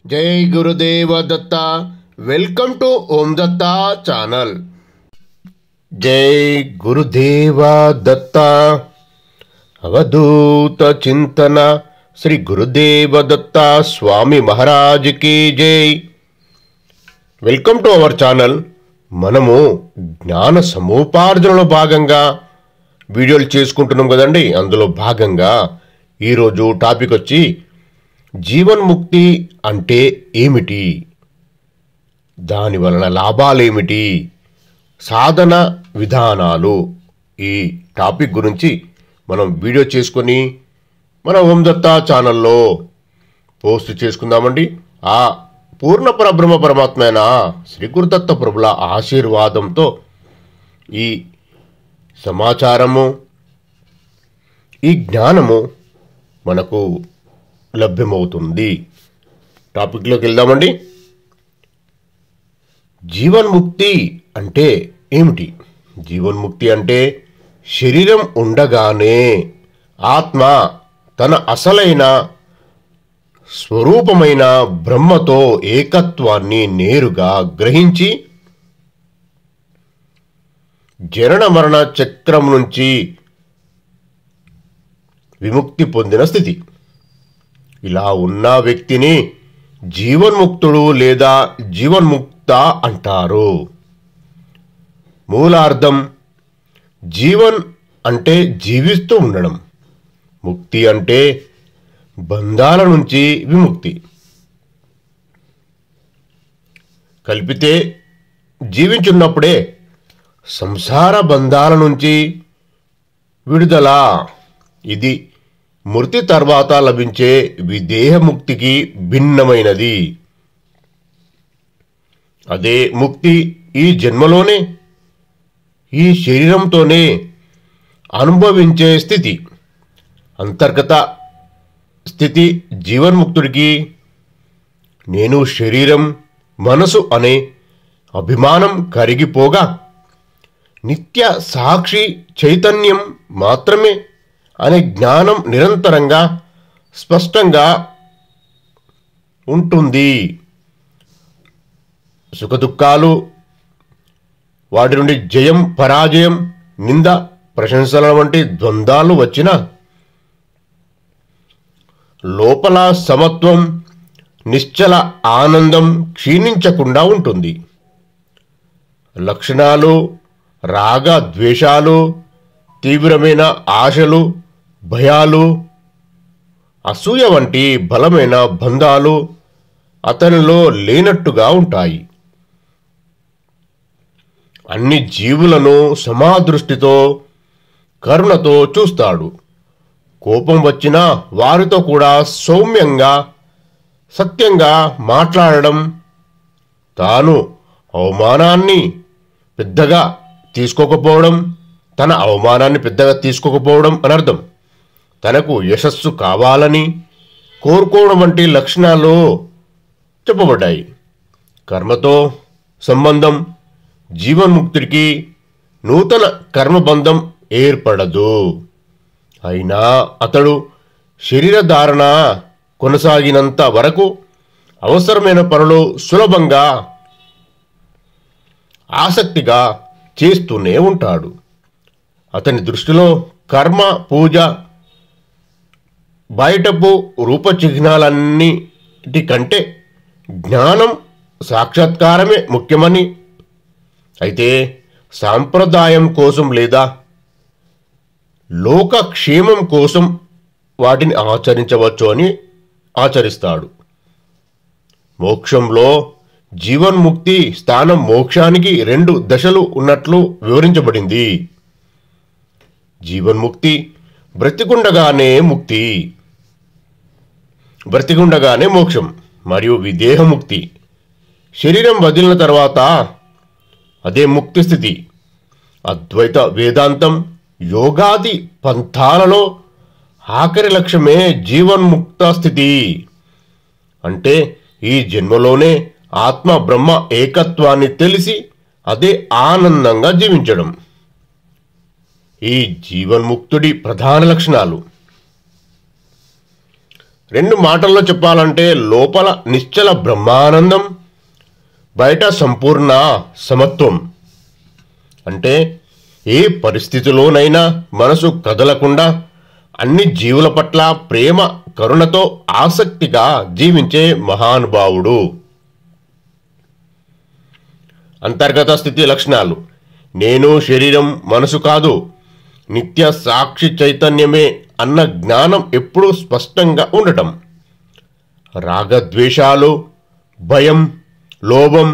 जय Gurudev Datta. Welcome to Om Datta channel. जय गुरुदेव दत्ता। अवधूत चिंतन श्री गुरुदेव दत्ता स्वामी महाराज की जय। Welcome to our channel. మనము జ్ఞాన సముపార్జనలో భాగంగా వీడియోలు చేసుకుంటున్నాం కదండి. అందులో భాగంగా ఈరోజు టాపిక్ వచ్చి జీవన్ముక్తి అంటే ఏమిటి, దాని వలన లాభాలేమిటి, సాధన విధానాలు, ఈ టాపిక్ గురించి మనం వీడియో చేసుకొని మన ఓం దత్తా ఛానల్లో పోస్ట్ చేసుకుందామండి. ఆ పూర్ణ పరబ్రహ్మ పరమాత్మైన శ్రీ గురుదత్త ప్రభుల ఆశీర్వాదంతో ఈ సమాచారము, ఈ జ్ఞానము మనకు లభ్యమవుతుంది. టాపిక్లోకి వెళ్దామండి. జీవన్ముక్తి అంటే ఏమిటి? జీవన్ముక్తి అంటే శరీరం ఉండగానే ఆత్మ తన అసలైన స్వరూపమైన బ్రహ్మతో ఏకత్వాన్ని నేరుగా గ్రహించి జనన మరణ చక్రం నుంచి విముక్తి పొందిన స్థితి. ఇలా ఉన్న వ్యక్తిని జీవన్ముక్తుడు లేదా జీవన్ముక్త అంటారు. మూలార్థం జీవన్ అంటే జీవిస్తూ ఉండడం, ముక్తి అంటే బంధాల నుంచి విముక్తి. కలిపితే జీవించున్నప్పుడే సంసార బంధాల నుంచి విడుదల. ఇది మృతి తర్వాత లభించే విదేహముక్తికి భిన్నమైనది. అదే ముక్తి ఈ జన్మలోనే ఈ శరీరంతోనే అనుభవించే స్థితి. అంతర్గత స్థితి జీవన్ముక్తుడికి నేను శరీరం మనసు అనే అభిమానం కరిగిపోగా నిత్య సాక్షి చైతన్యం మాత్రమే అనే జ్ఞానం నిరంతరంగా స్పష్టంగా ఉంటుంది. సుఖదుఖాలు, వాటి నుండి జయం పరాజయం, నింద ప్రశంసల వంటి ద్వంద్వాలు వచ్చినా లోపల సమత్వం, నిశ్చల ఆనందం క్షీణించకుండా ఉంటుంది. లక్షణాలు, రాగ ద్వేషాలు, తీవ్రమైన ఆశలు, భయాలు, అసూయ వంటి బలమైన బంధాలు అతనిలో లేనట్టుగా ఉంటాయి. అన్ని జీవులను సమాదృష్టితో కరుణతో చూస్తాడు. కోపం వచ్చినా వారితో కూడా సౌమ్యంగా సత్యంగా మాట్లాడడం, తాను అవమానాన్ని పెద్దగా తీసుకోకపోవడం, తన అవమానాన్ని పెద్దగా తీసుకోకపోవడం అనర్థం. తనకు యశస్సు కావాలని కోరుకోవడం వంటి లక్షణాలు చెప్పబడ్డాయి. కర్మతో సంబంధం జీవన్ముక్తుడికి నూతన కర్మబంధం ఏర్పడదు. అయినా అతడు శరీరధారణ కొనసాగినంత వరకు అవసరమైన పనులు సులభంగా ఆసక్తిగా చేస్తూనే ఉంటాడు. అతని దృష్టిలో కర్మ, పూజ, బయటపు రూపచిహ్నాలన్నిటి కంటే జ్ఞానం సాక్షాత్కారమే ముఖ్యమని, అయితే సాంప్రదాయం కోసం లేదా లోకక్షేమం కోసం వాటిని ఆచరించవచ్చు అని ఆచరిస్తాడు. మోక్షంలో జీవన్ముక్తి స్థానం మోక్షానికి 2 దశలు ఉన్నట్లు వివరించబడింది. జీవన్ముక్తి బ్రతికుండగానే ముక్తి, బ్రతికుండగానే మోక్షం, మరియు విదేహముక్తి శరీరం వదిలిన తర్వాత అదే ముక్తి స్థితి. అద్వైత వేదాంతం యోగాది పంథాలలో ఆఖరి లక్ష్యమే జీవన్ముక్త స్థితి. అంటే ఈ జన్మలోనే ఆత్మ బ్రహ్మ ఏకత్వాన్ని తెలిసి అదే ఆనందంగా జీవించడం. ఈ జీవన్ముక్తుడి ప్రధాన లక్షణాలు: రెండు మాటల్లో చెప్పాలంటే లోపల నిశ్చల బ్రహ్మానందం, బయట సంపూర్ణ సమత్వం. అంటే ఏ పరిస్థితిలోనైనా మనసు కదలకుండా అన్ని జీవుల పట్ల ప్రేమ కరుణతో ఆసక్తిగా జీవించే మహానుభావుడు. అంతర్గత స్థితి లక్షణాలు: నేను శరీరం, మనసు కాదు, నిత్య సాక్షి చైతన్యమే అన్న జ్ఞానం ఎప్పుడూ స్పష్టంగా ఉండటం. రాగద్వేషాలు, భయం, లోభం,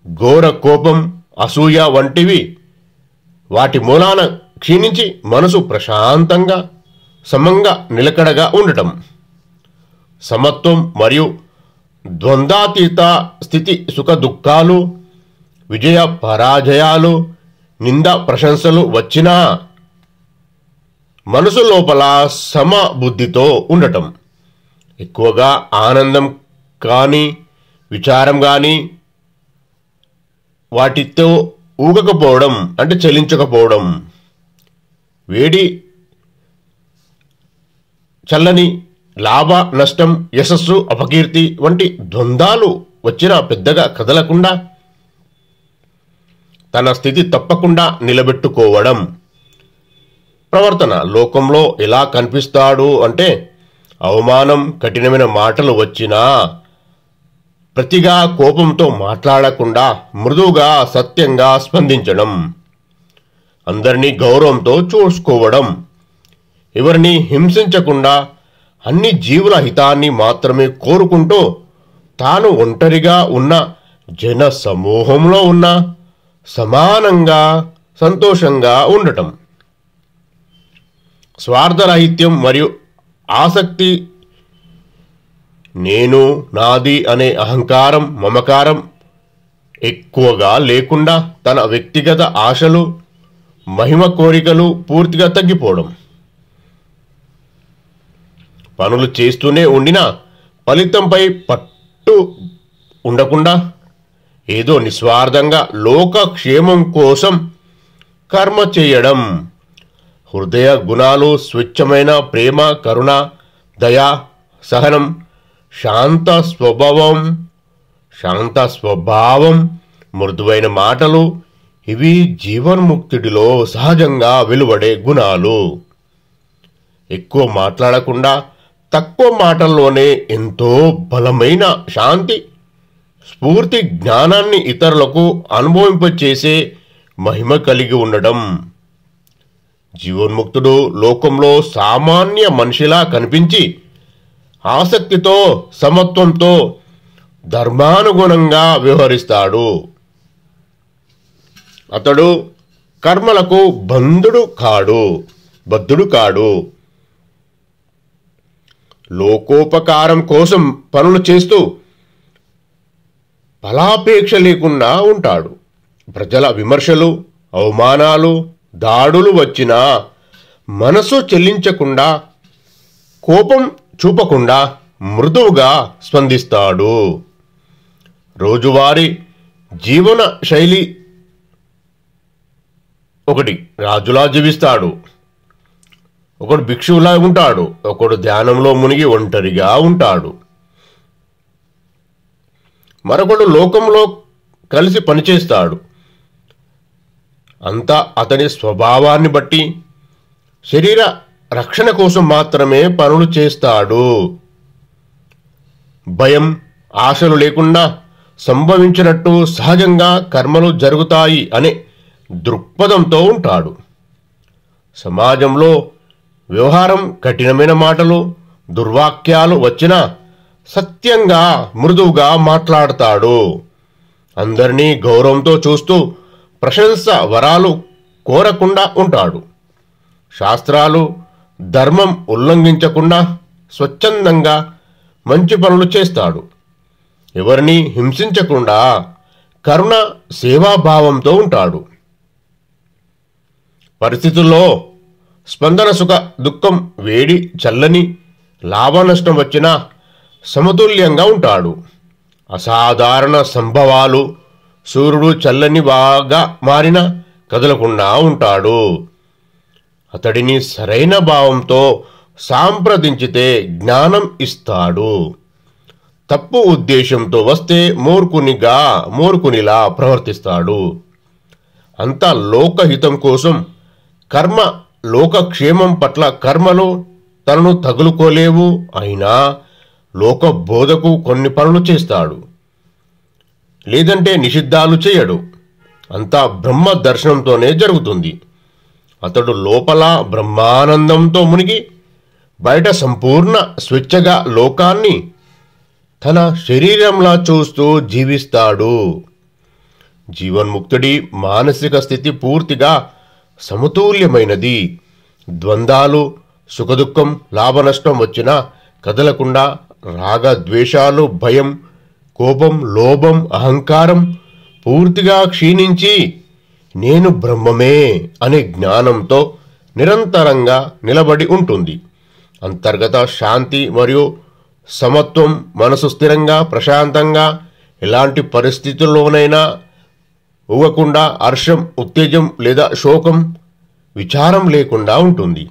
ఘోర కోపం, అసూయ వంటివి వాటి మూలాన క్షీణించి మనసు ప్రశాంతంగా సమంగా నిలకడగా ఉండటం. సమత్వం మరియు ద్వంద్వాతీత స్థితి: సుఖ దుఃఖాలు, విజయ పరాజయాలు, నింద ప్రశంసలు వచ్చినా మనసు లోపల సమబుద్ధితో ఉండటం. ఎక్కువగా ఆనందం కానీ విచారం కానీ వాటితో ఊగకపోవడం, అంటే చలించకపోవడం. వేడి చల్లని, లాభ నష్టం, యశస్సు అపకీర్తి వంటి ద్వంద్వాలు వచ్చినా పెద్దగా కదలకుండా తన స్థితి తప్పకుండా నిలబెట్టుకోవడం. ప్రవర్తన: లోకంలో ఎలా కనిపిస్తాడు అంటే అవమానం, కఠినమైన మాటలు వచ్చినా ప్రతిగా కోపంతో మాట్లాడకుండా మృదువుగా సత్యంగా స్పందించడం. అందరినీ గౌరవంతో చూసుకోవడం. ఎవరిని హింసించకుండా అన్ని జీవుల హితాన్ని మాత్రమే కోరుకుంటూ తాను ఒంటరిగా ఉన్న జన సమూహంలో ఉన్న సమానంగా సంతోషంగా ఉండటం. స్వార్థరహిత్యం మరియు ఆసక్తి: నేను, నాది అనే అహంకారం, మమకారం ఎక్కువగా లేకుండా తన వ్యక్తిగత ఆశలు, మహిమ కోరికలు పూర్తిగా తగ్గిపోవడం. పనులు చేస్తూనే ఉండినా ఫలితంపై పట్టు ఉండకుండా ఏదో నిస్వార్థంగా లోకక్షేమం కోసం కర్మ చేయడం. హృదయ గుణాలు: స్వచ్ఛమైన ప్రేమ, కరుణ, దయ, సహనం, శాంత స్వభావం, మృదువైన మాటలు ఇవి జీవన్ముక్తుడిలో సహజంగా వెలువడే గుణాలు. ఎక్కువ మాట్లాడకుండా తక్కువ మాటల్లోనే ఎంతో బలమైన శాంతి, స్ఫూర్తి, జ్ఞానాన్ని ఇతరులకు అనుభవింపచేసే మహిమ కలిగి ఉండడం. జీవన్ముక్తుడు లోకంలో సామాన్య మనిషిలా కనిపించి ఆసక్తితో, సమత్వంతో, ధర్మానుగుణంగా వ్యవహరిస్తాడు. అతడు కర్మలకు బద్ధుడు కాడు. లోకోపకారం కోసం పనులు చేస్తూ ఫలాపేక్ష లేకుండా ఉంటాడు. ప్రజల విమర్శలు, అవమానాలు, దాడులు వచ్చినా మనసు చెల్లించకుండా, కోపం చూపకుండా మృదువుగా స్పందిస్తాడు. రోజువారీ జీవన శైలి: ఒకటి రాజులా జీవిస్తాడు, ఒకడు భిక్షువులా ఉంటాడు, ఒకడు ధ్యానంలో మునిగి ఒంటరిగా ఉంటాడు, మరొకడు లోకంలో కలిసి పనిచేస్తాడు. అంతా అతని స్వభావాన్ని బట్టి శరీర రక్షణ కోసం మాత్రమే పనులు చేస్తాడు. భయం, ఆశలు లేకుండా సంభవించినట్టు సహజంగా కర్మలు జరుగుతాయి అనే దృక్పథంతో ఉంటాడు. సమాజంలో వ్యవహారం కఠినమైన మాటలు, దుర్వాక్యాలు వచ్చినా సత్యంగా, మృదువుగా మాట్లాడతాడు. అందరినీ గౌరవంతో చూస్తూ ప్రశంస, వరాలు కోరకుండా ఉంటాడు. శాస్త్రాలు, ధర్మం ఉల్లంఘించకుండా స్వచ్ఛందంగా మంచి పనులు చేస్తాడు. ఎవరిని హింసించకుండా కరుణ, సేవాభావంతో ఉంటాడు. పరిస్థితుల్లో స్పందన: సుఖ దుఃఖం, వేడి చల్లని, లాభ నష్టం వచ్చినా సమతుల్యంగా ఉంటాడు. అసాధారణ సంభవాలు: సూర్యుడు చల్లని బాగా మారినా కదలకుండా ఉంటాడు. అతడిని సరైన భావంతో సాంప్రదించితే జ్ఞానం ఇస్తాడు. తప్పు ఉద్దేశంతో వస్తే మూర్ఖునిలా ప్రవర్తిస్తాడు. అంతా లోకహితం కోసం కర్మ, లోకక్షేమం పట్ల కర్మలు తనను తగులుకోలేవు. అయినా లోక బోధకు కొన్ని పనులు చేస్తాడు, లేదంటే నిషిద్ధాలు చేయడు. అంతా బ్రహ్మ దర్శనంతోనే జరుగుతుంది. అతడు లోపల బ్రహ్మానందంతో మునిగి బయట సంపూర్ణ స్వేచ్ఛగా లోకాన్ని తన శరీరంలా చూస్తూ జీవిస్తాడు. జీవన్ముక్తుడి మానసిక స్థితి పూర్తిగా సమతుల్యమైనది. ద్వంద్వాలు, సుఖదుఖం, లాభనష్టం వచ్చినా కదలకుండా రాగద్వేషాలు, భయం, కోపం, లోభం, అహంకారం పూర్తిగా క్షీణించి నేను బ్రహ్మమే అనే జ్ఞానంతో నిరంతరంగా నిలబడి ఉంటుంది. అంతర్గత శాంతి మరియు సమత్వం, మనసు స్థిరంగా ప్రశాంతంగా ఎలాంటి పరిస్థితుల్లోనైనా ఊగకుండా హర్షం, ఉత్తేజం లేదా శోకం, విచారం లేకుండా ఉంటుంది.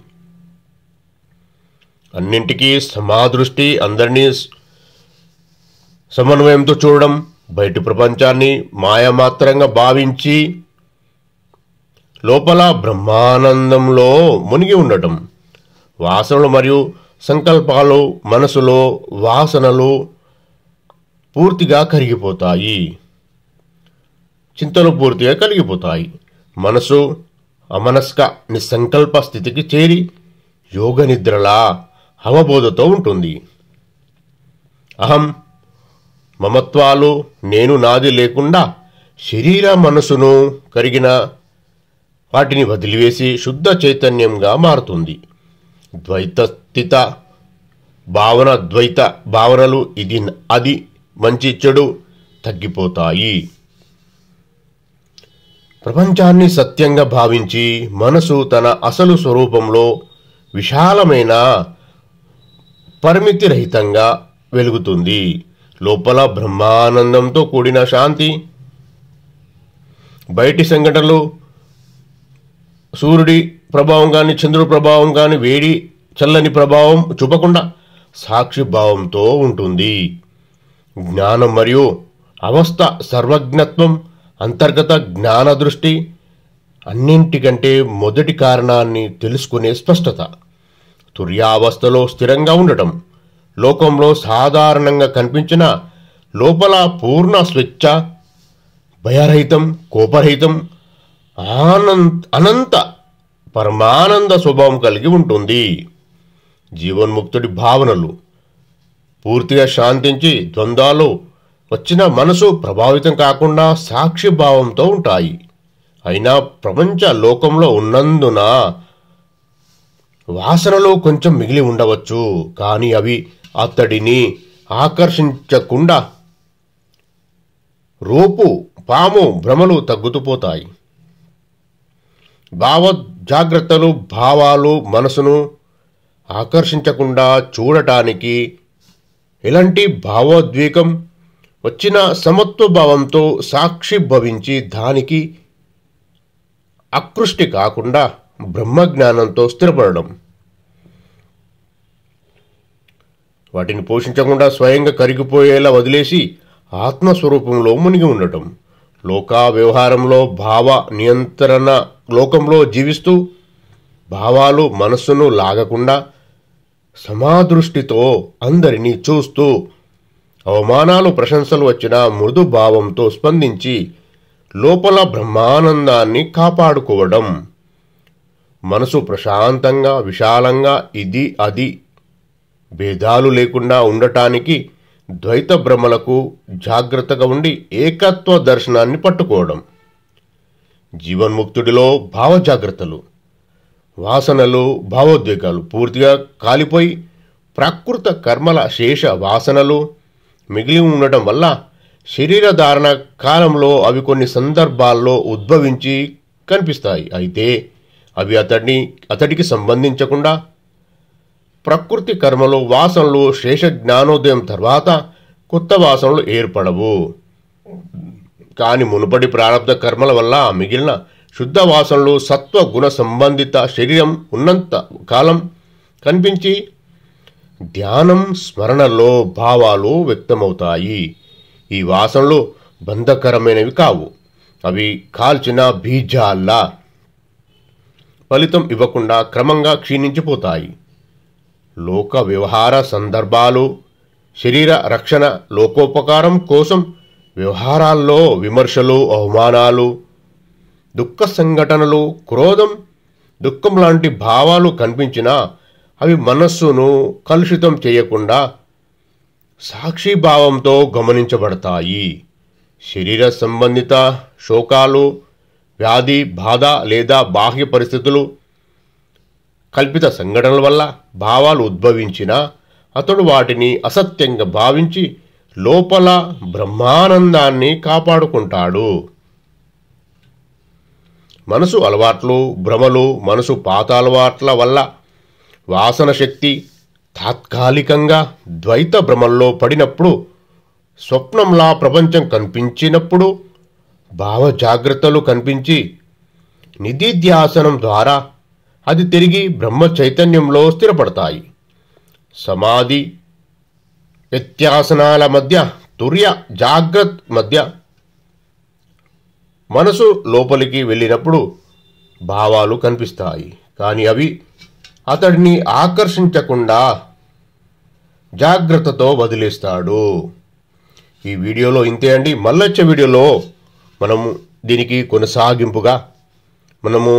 అన్నింటికీ సమాదృష్టి, అందరినీ సమన్వయంతో చూడడం, బయటి ప్రపంచాన్ని మాయమాత్రంగా భావించి లోపల బ్రహ్మానందంలో మునిగి ఉండటం. వాసనలు మరియు సంకల్పాలు, మనసులో వాసనలు పూర్తిగా కరిగిపోతాయి. చింతలు పూర్తిగా కలిగిపోతాయి. మనసు అమనస్క నిస్సంకల్ప స్థితికి చేరి యోగ నిద్రలా అవబోధతో ఉంటుంది. అహం, మమత్వాలు, నేను నాది లేకుండా శరీర మనసును కరిగిన వాటిని వదిలివేసి శుద్ధ చైతన్యంగా మారుతుంది. ద్వైతస్థిత భావన, ద్వైత భావనలు, ఇది అది, మంచి చెడు తగ్గిపోతాయి. ప్రపంచాన్ని సత్యంగా భావించి మనసు తన అసలు స్వరూపంలో విశాలమైన పరిమితి రహితంగా వెలుగుతుంది. లోపల బ్రహ్మానందంతో కూడిన శాంతి. బయటి సంఘటనలు, సూర్యుడి ప్రభావం కానీ, చంద్రుడి ప్రభావం కానీ, వేడి చల్లని ప్రభావం చూపకుండా సాక్షి భావంతో ఉంటుంది. జ్ఞానం మరియు అవస్థ సర్వజ్ఞత్వం, అంతర్గత జ్ఞాన దృష్టి, అన్నింటికంటే మొదటి కారణాన్ని తెలుసుకునే స్పష్టత. తుర్యావస్థలో స్థిరంగా ఉండటం. లోకంలో సాధారణంగా కనిపించిన లోపల పూర్ణ స్వేచ్ఛ, భయరహితం, కోపరహితం, అనంత పరమానంద స్వభావం కలిగి ఉంటుంది. జీవన్ముక్తుడి భావనలు పూర్తిగా శాంతించి ద్వంద్వాలు వచ్చిన మనసు ప్రభావితం కాకుండా సాక్షి భావంతో ఉంటాయి. అయినా ప్రపంచ లోకంలో ఉన్నందున వాసనలు కొంచెం మిగిలి ఉండవచ్చు, కానీ అవి అతడిని ఆకర్షించకుండా రూపు, పాము, భ్రమలు తగ్గుతూ పోతాయి. జాగ్రత్తలు, భావాలు మనసును ఆకర్షించకుండా చూడటానికి ఎలాంటి భావోద్వేగం వచ్చిన సమత్వ భావంతో సాక్షి భవించి దానికి ఆకృష్టి కాకుండా బ్రహ్మజ్ఞానంతో స్థిరపడడం. వాటిని పోషించకుండా స్వయంగా కరిగిపోయేలా వదిలేసి ఆత్మస్వరూపంలో మునిగి ఉండటం. లోక వ్యవహారంలో భావ నియంత్రణ లోకంలో జీవిస్తూ భావాలు మనస్సును లాగకుండా సమాదృష్టితో అందరినీ చూస్తూ అవమానాలు, ప్రశంసలు వచ్చిన మృదు భావంతో స్పందించి లోపల బ్రహ్మానందాన్ని కాపాడుకోవడం. మనసు ప్రశాంతంగా, విశాలంగా, ఇది అది భేదాలు లేకుండా ఉండటానికి ద్వైత భ్రమలకు జాగ్రత్తగా ఉండి ఏకత్వ దర్శనాన్ని పట్టుకోవడం. జీవన్ముక్తుడిలో భావజాగ్రత్తలు, వాసనలు, భావోద్వేగాలు పూర్తిగా కాలిపోయి ప్రాకృత కర్మల శేష వాసనలు మిగిలి ఉండటం వల్ల శరీర ధారణ కాలంలో అవి కొన్ని సందర్భాల్లో ఉద్భవించి కనిపిస్తాయి. అయితే అవి అతడికి సంబంధించకుండా ప్రకృతి కర్మలు, వాసనలు శేష జ్ఞానోదయం తర్వాత కొత్త వాసనలు ఏర్పడవు. కాని మునుపటి ప్రారంభ కర్మల వల్ల మిగిలిన శుద్ధ వాసనలు సత్వ గుణ సంబంధిత శరీరం ఉన్నంత కాలం కనిపించి ధ్యానం స్మరణలో భావాలు వ్యక్తమవుతాయి. ఈ వాసనలు బంధకరమైనవి కావు. అవి కాల్చిన బీజాల్లా ఫలితం ఇవ్వకుండా క్రమంగా క్షీణించిపోతాయి. లోక వ్యవహార సందర్భాలు, శరీర రక్షణ, లోకోపకారం కోసం వ్యవహారాల్లో విమర్శలు, అవమానాలు, దుఃఖ సంఘటనలు, క్రోధం, దుఃఖం లాంటి భావాలు కనిపించినా అవి మనస్సును కలుషితం చేయకుండా సాక్షిభావంతో గమనించబడతాయి. శరీర సంబంధిత శోకాలు, వ్యాధి, బాధ లేదా బాహ్య పరిస్థితులు, కల్పిత సంఘటనల వల్ల భావాలు ఉద్భవించినా అతడు వాటిని అసత్యంగా భావించి లోపల బ్రహ్మానందాన్ని కాపాడుకుంటాడు. మనసు అలవాట్లు, భ్రమలు, మనసు పాత అలవాట్ల వల్ల వాసన శక్తి తాత్కాలికంగా ద్వైత భ్రమల్లో పడినప్పుడు, స్వప్నంలా ప్రపంచం కనిపించినప్పుడు, భావ జాగ్రత్తలు కనిపించి నిధిధ్యాసనం ద్వారా అది తిరిగి బ్రహ్మ చైతన్యంలో స్థిరపడతాయి. సమాధి వ్యత్యాసనాల మధ్య, తుర్య జాగ్రత్త మధ్య మనసు లోపలికి వెళ్ళినప్పుడు భావాలు కనిపిస్తాయి. కానీ అవి అతడిని ఆకర్షించకుండా జాగ్రత్తతో వదిలేస్తాడు. ఈ వీడియోలో ఇంతే అండి. మళ్ళొచ్చే వీడియోలో మనము దీనికి కొనసాగింపుగా మనము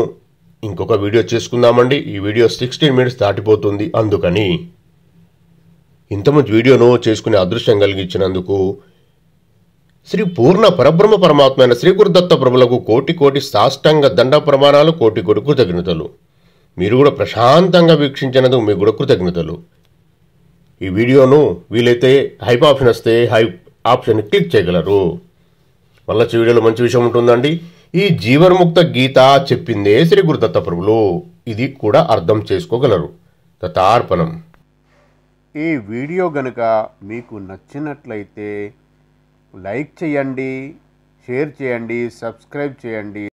ఇంకొక వీడియో చేసుకుందామండి. ఈ వీడియో 16 మినిట్స్ దాటిపోతుంది. అందుకని ఇంత మంచి వీడియోను చేసుకునే అదృష్టం కలిగించినందుకు శ్రీ పూర్ణ పరబ్రహ్మ పరమాత్మ అయిన శ్రీ గురుదత్త ప్రభులకు కోటి కోటి సాష్టాంగ దండ ప్రమాణాలు, కోటి కోటి కృతజ్ఞతలు. మీరు కూడా ప్రశాంతంగా వీక్షించినందుకు మీకు కూడా కృతజ్ఞతలు. ఈ వీడియోను వీలైతే హైప్ ఆప్షన్ వస్తే హైప్ ఆప్షన్ క్లిక్ చేయగలరు. మళ్ళీ వీడియోలో మంచి విషయం ఉంటుందండి. ఈ జీవన్ముక్త గీత చెప్పిందే శ్రీ గురుదత్త ప్రభులు. ఇది కూడా అర్థం చేసుకోగలరు. దత్తార్పణం. ఈ వీడియో గనుక మీకు నచ్చినట్లయితే లైక్ చేయండి, షేర్ చేయండి, సబ్స్క్రైబ్ చేయండి.